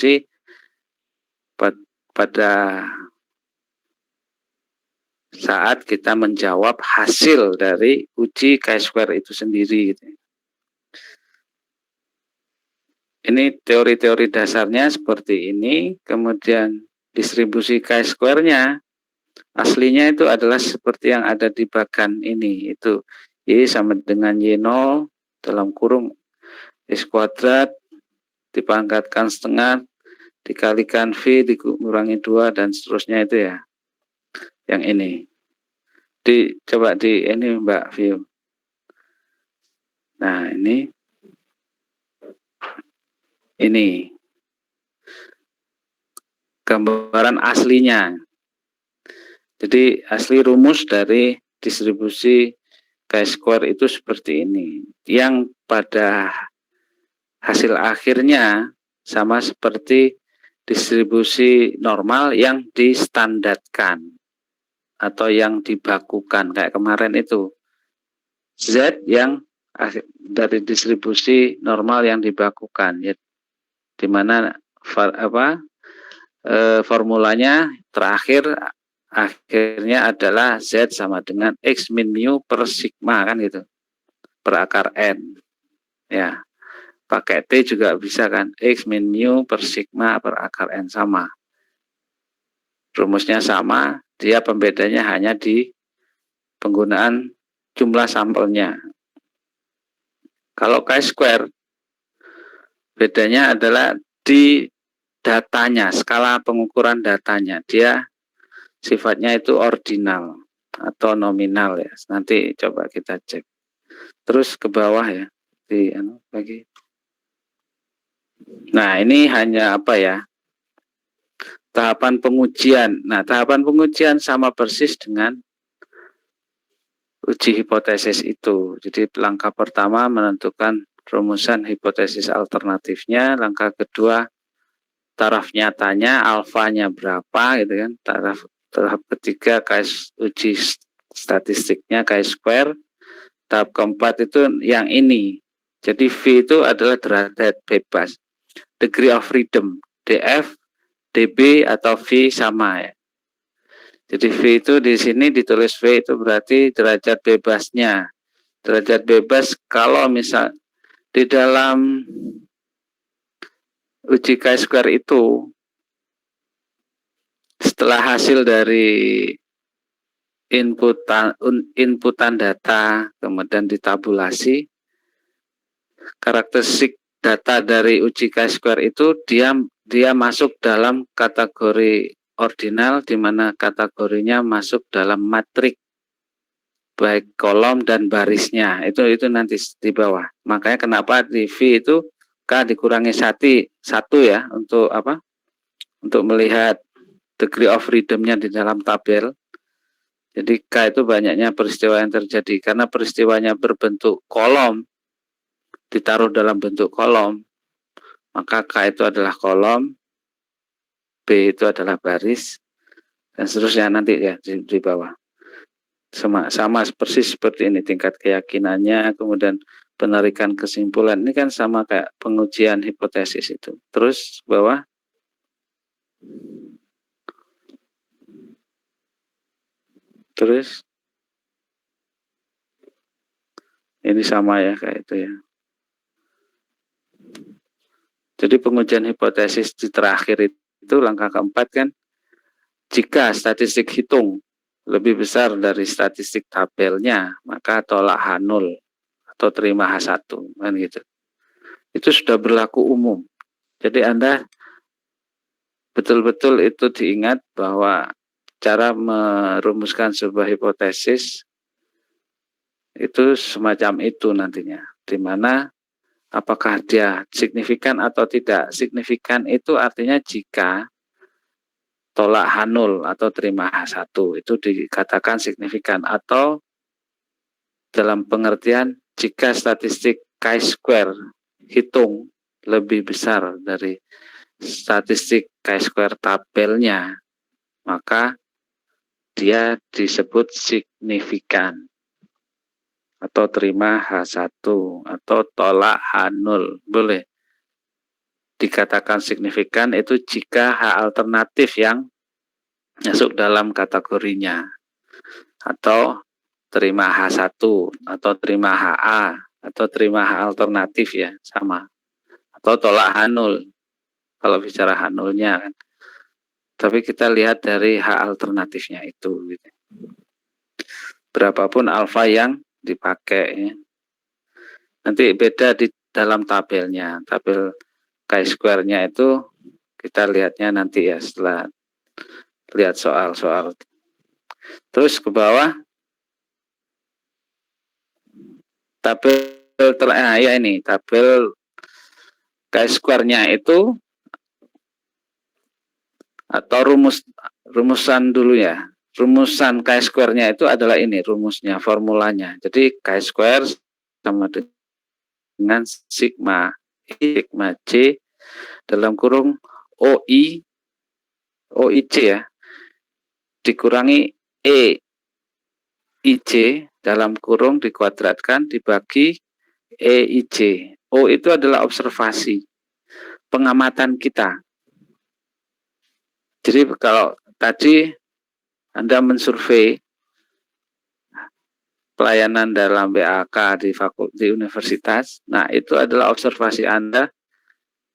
distribusi pada saat kita menjawab hasil dari uji chi-square itu sendiri gitu. Ini teori-teori dasarnya seperti ini, kemudian distribusi chi-square-nya aslinya itu adalah seperti yang ada di bagan ini, itu Y sama dengan Y0 dalam kurung X kuadrat dipangkatkan setengah dikalikan V dikurangi 2 dan seterusnya itu ya. Yang ini. Coba di ini Mbak View. Nah, ini gambaran aslinya. Jadi asli rumus dari distribusi chi-square itu seperti ini. Yang pada hasil akhirnya sama seperti distribusi normal yang distandarkan atau yang dibakukan kayak kemarin itu. Z yang dari distribusi normal yang dibakukan, ya, di mana formulanya akhirnya adalah Z sama dengan X min mu per sigma kan gitu, per akar N. Ya, pakai T juga bisa kan, X min mu per sigma per akar N sama. Rumusnya sama, dia pembedanya hanya di penggunaan jumlah sampelnya. Kalau chi-square, bedanya adalah di datanya, skala pengukuran datanya. Dia sifatnya itu ordinal atau nominal ya. Nanti coba kita cek. Terus ke bawah ya, di lagi. Nah, ini hanya apa ya? Tahapan pengujian. Nah, tahapan pengujian sama persis dengan uji hipotesis itu. Jadi langkah pertama menentukan rumusan hipotesis alternatifnya, langkah kedua taraf nyatanya, alfanya berapa gitu kan. Tahap ketiga uji statistiknya chi-square. Tahap keempat itu yang ini. Jadi V itu adalah derajat bebas. Degree of freedom, DF, DB atau V sama ya. Jadi V itu di sini ditulis V itu berarti derajat bebasnya. Derajat bebas kalau misal di dalam uji chi-square itu setelah hasil dari inputan data kemudian ditabulasi, karakteristik data dari uji chi-square itu dia masuk dalam kategori ordinal, di mana kategorinya masuk dalam matrik baik kolom dan barisnya. Itu nanti di bawah. Makanya kenapa di V itu K dikurangi 1 ya untuk apa? Untuk melihat degree of freedom-nya di dalam tabel. Jadi K itu banyaknya peristiwa yang terjadi karena peristiwanya berbentuk kolom, ditaruh dalam bentuk kolom, maka K itu adalah kolom, B itu adalah baris, dan seterusnya nanti ya di bawah. Sama persis seperti ini tingkat keyakinannya, kemudian penarikan kesimpulan. Ini kan sama kayak pengujian hipotesis itu. Terus bawah. Terus ini sama ya kayak itu ya. Jadi pengujian hipotesis di terakhir itu langkah keempat kan, jika statistik hitung lebih besar dari statistik tabelnya, maka tolak H0 atau terima H1 kan gitu. Itu sudah berlaku umum. Jadi Anda betul-betul itu diingat bahwa cara merumuskan sebuah hipotesis itu semacam itu nantinya, di mana apakah dia signifikan atau tidak. Signifikan itu artinya jika tolak H0 atau terima H1 itu dikatakan signifikan, atau dalam pengertian jika statistik chi-square hitung lebih besar dari statistik chi-square tabelnya, maka dia disebut signifikan atau terima H1 atau tolak H0, boleh. dikatakan signifikan itu jika H alternatif yang masuk dalam kategorinya, atau terima H1 atau terima HA atau terima H alternatif ya sama, atau tolak H0 kalau bicara H0-nya kan. Tapi kita lihat dari H alternatifnya itu gitu. Berapapun alfa yang dipakai ya. Nanti beda di dalam tabelnya, tabel chi-square-nya itu kita lihatnya nanti ya setelah lihat soal-soal. Terus ke bawah tabel ya ini tabel chi-square-nya itu atau rumusan dulu ya. Rumusan chi-square-nya itu adalah ini rumusnya, formulanya. Jadi chi-square sama dengan sigma C dalam kurung OIC ya dikurangi EIC dalam kurung dikuadratkan dibagi EIC. O itu adalah observasi pengamatan kita. Jadi kalau tadi Anda mensurvei pelayanan dalam BAK di universitas, nah itu adalah observasi Anda.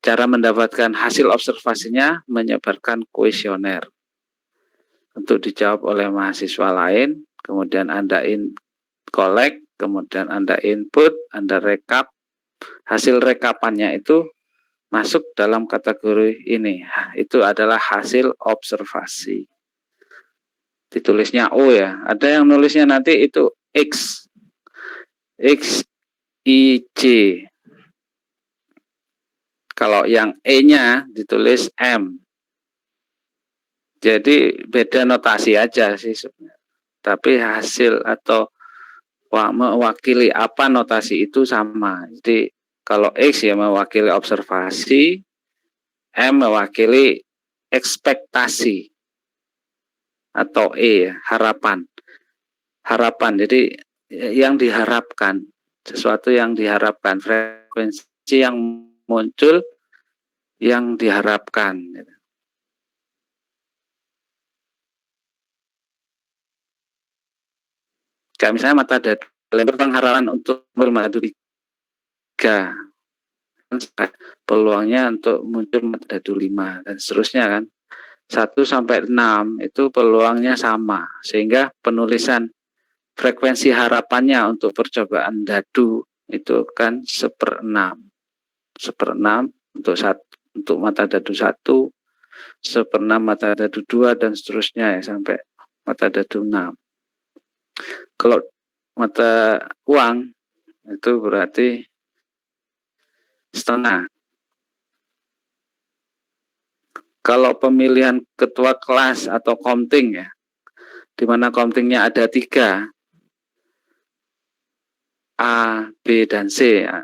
Cara mendapatkan hasil observasinya menyebarkan kuesioner untuk dijawab oleh mahasiswa lain, kemudian Anda collect, kemudian Anda input, Anda rekap, hasil rekapannya itu masuk dalam kategori ini. Itu adalah hasil observasi. Ditulisnya O ya. Ada yang nulisnya nanti itu X. XIC. Kalau yang E-nya ditulis M. Jadi beda notasi aja sih sebenarnya. Tapi hasil atau mewakili apa notasi itu sama. Jadi kalau X ya mewakili observasi, M mewakili ekspektasi, atau E harapan. Harapan, jadi yang diharapkan, sesuatu yang diharapkan, frekuensi yang muncul yang diharapkan. Kayak misalnya mata dadu pengharapan untuk madu 3, peluangnya untuk muncul mata dadu 5 dan seterusnya kan. 1 sampai 6 itu peluangnya sama, sehingga penulisan frekuensi harapannya untuk percobaan dadu itu kan 1/6 untuk mata dadu 1, 1/6 mata dadu 2 dan seterusnya ya sampai mata dadu 6. Kalau mata uang itu berarti setengah. Kalau pemilihan ketua kelas atau komting ya, di mana komtingnya ada 3, A, B, dan C, ya,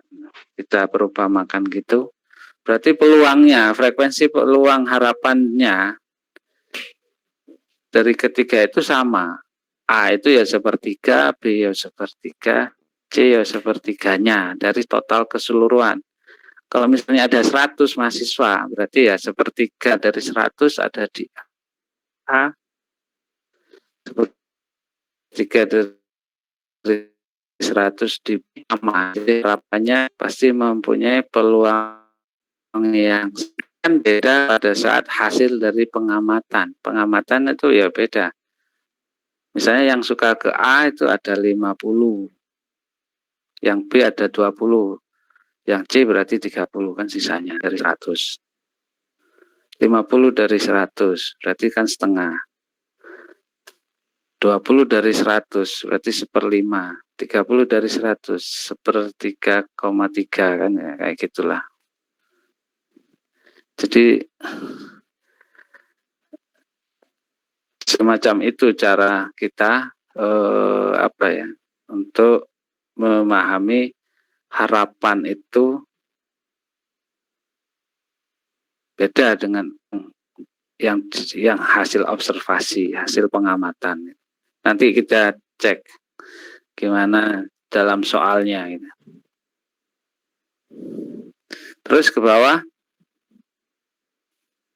kita perumpamakan gitu, berarti peluangnya, frekuensi peluang harapannya dari ketiga itu sama. A itu ya sepertiga, B ya sepertiga, C ya sepertiganya dari total keseluruhan. Kalau misalnya ada 100 mahasiswa, berarti ya sepertiga dari 100 ada di A, sepertiga dari 100 di sama. Jadi harapannya pasti mempunyai peluang yang kan beda pada saat hasil dari pengamatan. Pengamatan itu ya beda. Misalnya yang suka ke A itu ada 50, yang B ada 20, yang C berarti 30 kan sisanya dari 100. 50 dari 100 berarti kan setengah. 20 dari 100 berarti 1/5. 30 dari 100 1/3,3 kan ya, kayak gitulah. Jadi semacam itu cara kita apa ya untuk memahami harapan itu beda dengan yang hasil observasi, hasil pengamatan. Nanti kita cek gimana dalam soalnya gitu. Terus ke bawah